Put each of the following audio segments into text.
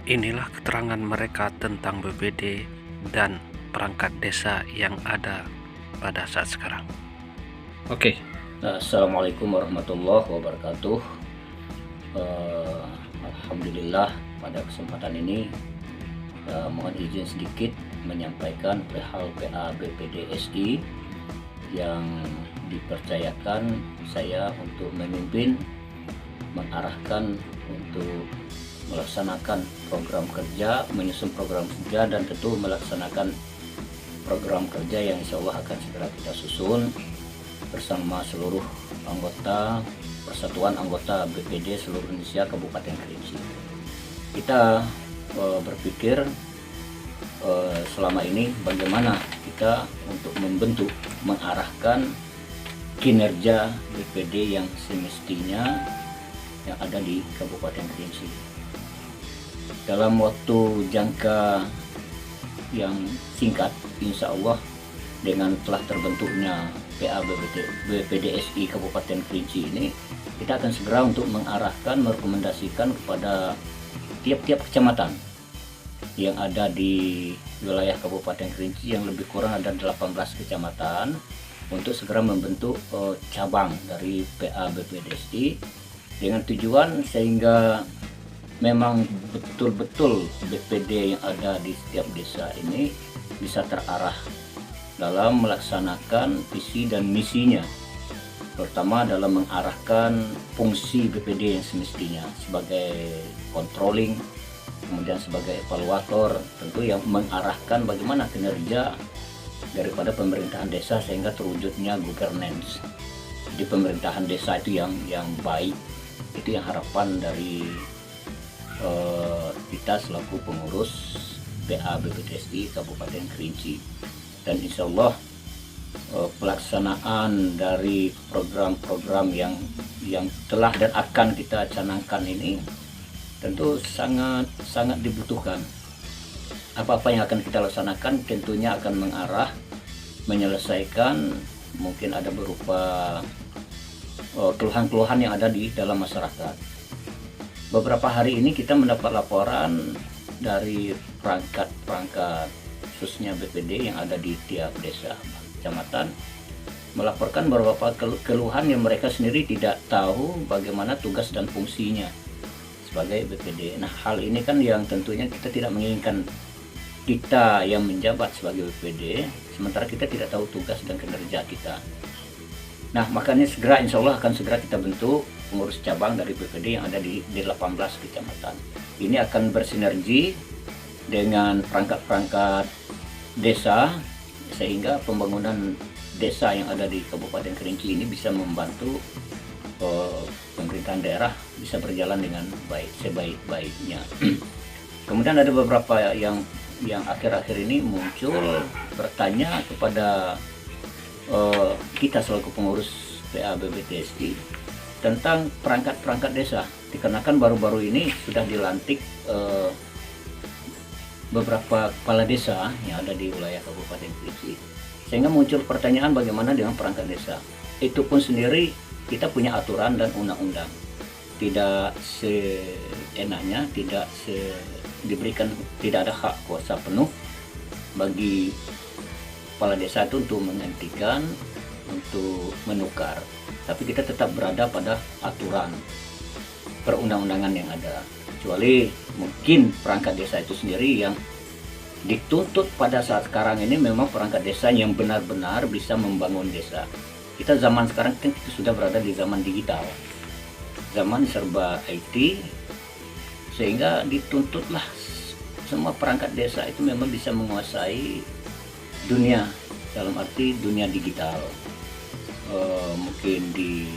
Inilah keterangan mereka tentang BPD dan perangkat desa yang ada pada saat sekarang. Oke. Assalamualaikum warahmatullahi wabarakatuh. Alhamdulillah pada kesempatan ini mohon izin sedikit menyampaikan perihal PA BPD SI yang dipercayakan saya untuk memimpin, mengarahkan untuk melaksanakan program kerja, menyusun program kerja, dan tentu melaksanakan program kerja yang insya Allah akan segera kita susun bersama seluruh anggota Persatuan Anggota BPD seluruh Indonesia Kabupaten Kerinci. Kita berpikir selama ini bagaimana kita untuk membentuk, mengarahkan kinerja BPD yang semestinya yang ada di Kabupaten Kerinci. Dalam waktu jangka yang singkat, insya Allah dengan telah terbentuknya PA BPDSI Kabupaten Kerinci ini, kita akan segera untuk mengarahkan, merekomendasikan kepada tiap-tiap kecamatan yang ada di wilayah Kabupaten Kerinci, yang lebih kurang ada 18 kecamatan, untuk segera membentuk cabang dari PA BPDSI dengan tujuan sehingga memang betul-betul BPD yang ada di setiap desa ini bisa terarah dalam melaksanakan visi dan misinya, terutama dalam mengarahkan fungsi BPD yang semestinya sebagai controlling, kemudian sebagai evaluator, tentu yang mengarahkan bagaimana kinerja daripada pemerintahan desa sehingga terwujudnya governance di pemerintahan desa itu yang baik. Itu yang harapan dari kita selaku pengurus PA BPDSI Kabupaten Kerinci. Dan insya Allah pelaksanaan dari program-program yang telah dan akan kita canangkan ini tentu sangat dibutuhkan. Apa-apa yang akan kita laksanakan tentunya akan mengarah menyelesaikan mungkin ada berupa keluhan-keluhan yang ada di dalam masyarakat. Beberapa hari ini kita mendapat laporan dari perangkat khususnya BPD yang ada di tiap desa kecamatan melaporkan beberapa keluhan yang mereka sendiri tidak tahu bagaimana tugas dan fungsinya sebagai BPD. Nah, hal ini kan yang tentunya kita tidak menginginkan, kita yang menjabat sebagai BPD sementara kita tidak tahu tugas dan kinerja kita. Nah, makanya segera insya Allah akan segera kita bentuk pengurus cabang dari BPD yang ada di 18 kecamatan. Ini akan bersinergi dengan perangkat-perangkat desa sehingga pembangunan desa yang ada di Kabupaten Kerinci ini bisa membantu pemerintahan daerah bisa berjalan dengan baik, sebaik-baiknya. Kemudian ada beberapa yang akhir-akhir ini muncul bertanya kepada kita selaku pengurus PA BPDSI tentang perangkat-perangkat desa, dikarenakan baru-baru ini sudah dilantik beberapa kepala desa yang ada di wilayah Kabupaten Kerinci, sehingga muncul pertanyaan bagaimana dengan perangkat desa. Itu pun sendiri kita punya aturan dan undang-undang, tidak seenaknya, diberikan, tidak ada hak kuasa penuh bagi kepala desa itu untuk menghentikan, untuk menukar, tapi kita tetap berada pada aturan perundang-undangan yang ada, kecuali mungkin perangkat desa itu sendiri yang dituntut pada saat sekarang ini memang perangkat desa yang benar-benar bisa membangun desa. Kita zaman sekarang kan kita sudah berada di zaman digital, zaman serba IT, sehingga dituntutlah semua perangkat desa itu memang bisa menguasai dunia, dalam arti dunia digital. Mungkin di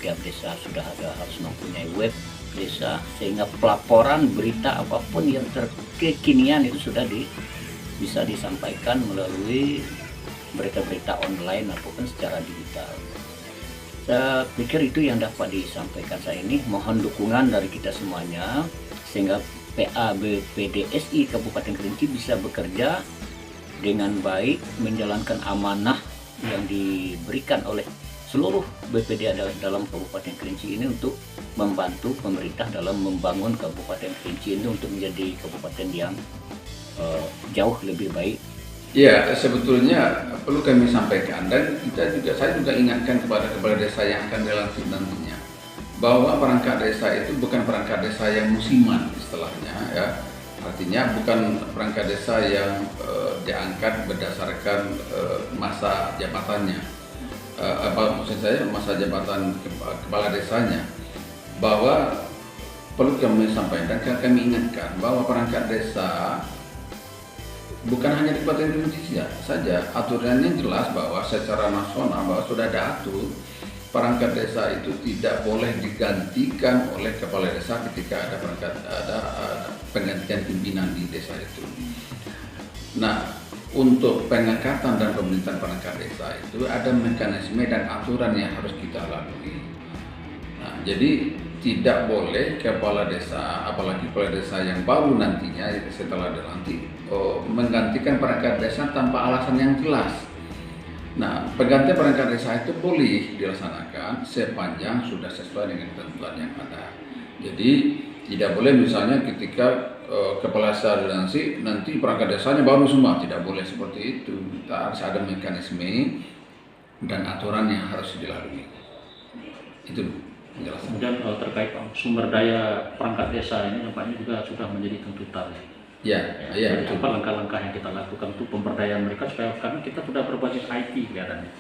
tiap desa sudah ada, harus mempunyai web desa, sehingga pelaporan berita apapun yang terkekinian itu sudah bisa disampaikan melalui berita-berita online ataupun secara digital. Saya pikir itu yang dapat disampaikan saya ini. Mohon dukungan dari kita semuanya sehingga PA BPDSI Kabupaten Kerinci bisa bekerja dengan baik, menjalankan amanah yang diberikan oleh seluruh BPD ada dalam Kabupaten Kerinci ini untuk membantu pemerintah dalam membangun Kabupaten Kerinci ini untuk menjadi kabupaten yang jauh lebih baik. Ya, sebetulnya perlu kami sampaikan, dan saya juga ingatkan kepada kepala desa yang akan dilantik nantinya, bahwa perangkat desa itu bukan perangkat desa yang musiman istilahnya, ya. Artinya bukan perangkat desa yang diangkat berdasarkan masa jabatannya, maksud saya masa jabatan kepala desanya, bahwa perlu kami sampaikan, kami ingatkan bahwa perangkat desa bukan hanya di Kabupaten Kerinci saja, aturannya jelas bahwa secara nasional bahwa sudah ada atur perangkat desa itu tidak boleh digantikan oleh kepala desa ketika ada penggantian pimpinan di desa itu. Nah, untuk pengangkatan dan pemerintahan perangkat desa itu ada mekanisme dan aturan yang harus kita lalui. Nah, jadi tidak boleh kepala desa, apalagi kepala desa yang baru nantinya setelah dilantik, menggantikan perangkat desa tanpa alasan yang jelas. Nah, penggantian perangkat desa itu boleh dilaksanakan sepanjang sudah sesuai dengan ketentuan yang ada. Jadi tidak boleh misalnya ketika kepala desa nanti perangkat desanya baru semua, tidak boleh seperti itu. Harus ada mekanisme dan aturan yang harus dilalui. Itu. Kemudian terkait sumber daya perangkat desa ini nampaknya juga sudah menjadi tuntutan. Ya. Jadi apa langkah-langkah yang kita lakukan untuk pemberdayaan mereka supaya, karena kita sudah berbasis IT kelihatannya.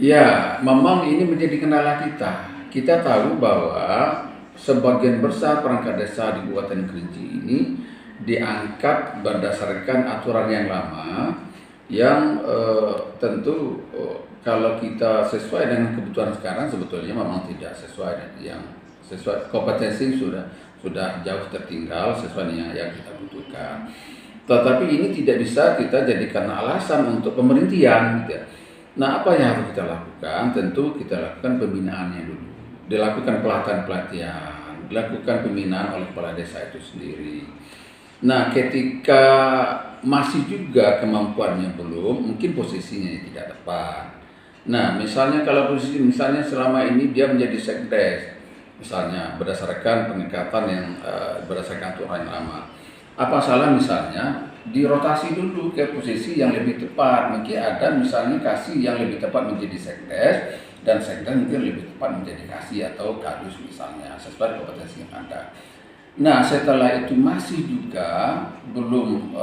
Ya, memang ini menjadi kendala kita. Kita tahu bahwa sebagian besar perangkat desa di Kabupaten Kerinci ini diangkat berdasarkan aturan yang lama, yang tentu kalau kita sesuai dengan kebutuhan sekarang sebetulnya memang tidak sesuai dengan kompetensi sudah jauh tertinggal sesuai dengan yang kita butuhkan. Tetapi ini tidak bisa kita jadikan alasan untuk pemberhentian. Gitu. Nah, apa yang harus kita lakukan? Tentu kita lakukan pembinaannya dulu. Dilakukan pelatihan, dilakukan pembinaan oleh kepala desa itu sendiri. Nah, ketika masih juga kemampuannya belum, mungkin posisinya tidak tepat. Nah, misalnya kalau posisi selama ini dia menjadi sekdes, misalnya berdasarkan pengangkatan yang berdasarkan aturan yang lama. Apa salah misalnya dirotasi dulu ke posisi yang lebih tepat? Mungkin ada misalnya kasih yang lebih tepat menjadi sekdes, dan sekdes mungkin lebih tepat menjadi kasih atau kadus misalnya, sesuai kompetensi yang ada. Nah, setelah itu masih juga belum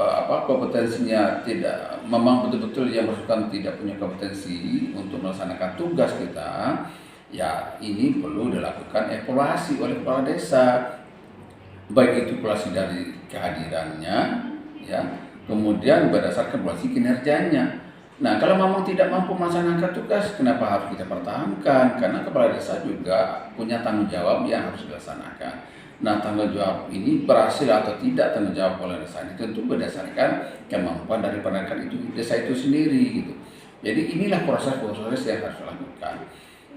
kompetensinya tidak, memang betul-betul yang bersangkutan tidak punya kompetensi untuk melaksanakan tugas kita, ya ini perlu dilakukan evaluasi oleh kepala desa, baik itu evaluasi dari kehadirannya, ya, kemudian berdasarkan evaluasi kinerjanya. Nah, kalau memang tidak mampu melaksanakan tugas, kenapa harus kita pertahankan? Karena kepala desa juga punya tanggung jawab yang harus dilaksanakan. Nah, tanggung jawab ini berhasil atau tidak tanggung jawab kepala desa ini tentu berdasarkan kemampuan dari perangkat desa itu sendiri, gitu. Jadi inilah proses-proses yang harus dilakukan.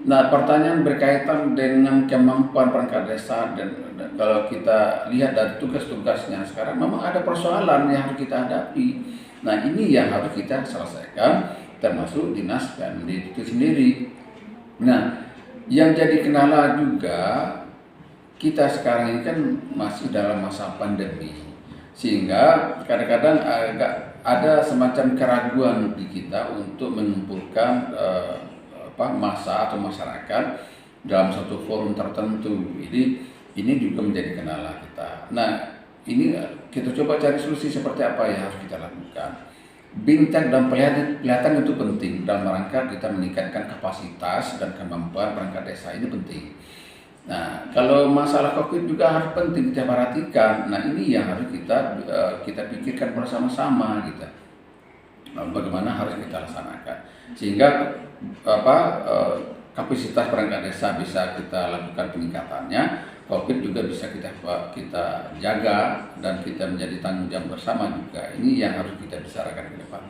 Nah, pertanyaan berkaitan dengan kemampuan perangkat desa dan kalau kita lihat dari tugas-tugasnya sekarang memang ada persoalan yang harus kita hadapi. Nah, ini yang harus kita selesaikan, termasuk dinas dan itu sendiri. Nah, yang jadi kendala juga, kita sekarang ini kan masih dalam masa pandemi, sehingga kadang-kadang agak ada semacam keraguan di kita untuk mengumpulkan massa atau masyarakat dalam satu forum tertentu. Jadi ini juga menjadi kendala kita. Nah, ini kita coba cari solusi seperti apa yang harus kita lakukan. Bintang dan pelihatan itu penting dalam rangka kita meningkatkan kapasitas dan kemampuan perangkat desa, ini penting. Nah, kalau masalah COVID juga harus penting kita perhatikan. Nah, ini yang harus kita pikirkan bersama-sama gitu. Bagaimana harus kita laksanakan sehingga kapasitas perangkat desa bisa kita lakukan peningkatannya, COVID juga bisa kita jaga dan kita menjadi tanggung jawab bersama juga. Ini yang harus kita bicarakan ke depan.